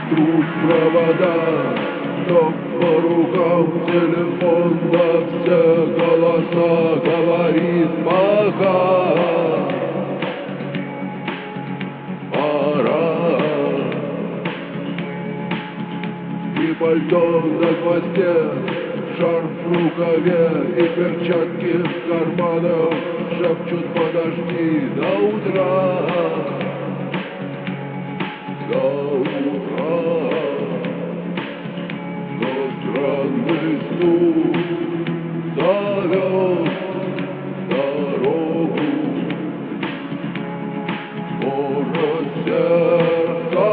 трут провода, но по рукам телефон на все голоса говорит пока. Пора. И пальто на хвосте, шарф в рукаве и перчатки в карманах шепчут: подожди до утра. До утра. Но странный стук зовет дорогу. Может, сердце,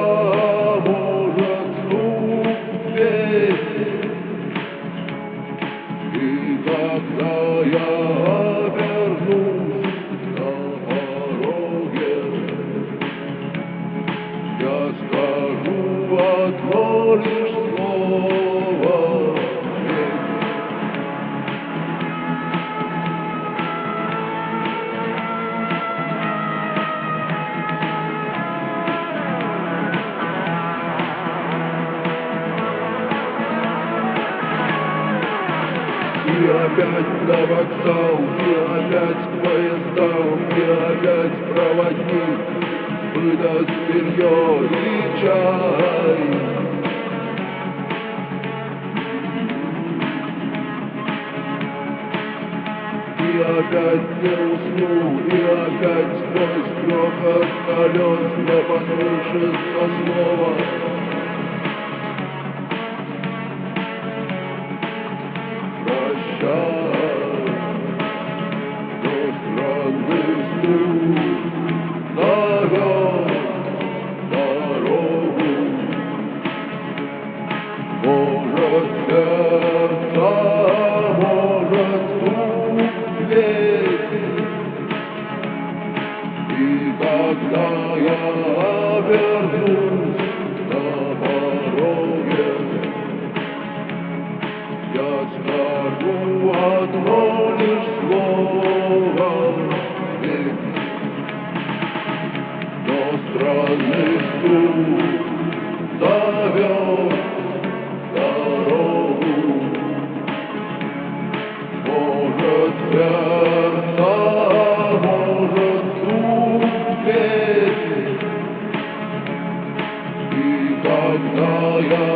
может, стук песни. И когда я обернусь на пороге, я скажу одно лишь слово: нет. И опять на вокзал, и опять к поездам, и опять проводник выдаст белье и чай. И опять не усну, и опять сквозь грохот колес не послышится слова. Прощай, но странный стук зовет дорогу. Может, сердце, может, стук двери. И когда я обернусь на пороге, я скажу одно лишь слово: нет. Но странный стук зовет дорогу. Может, сердце, может, стук двери. И когда я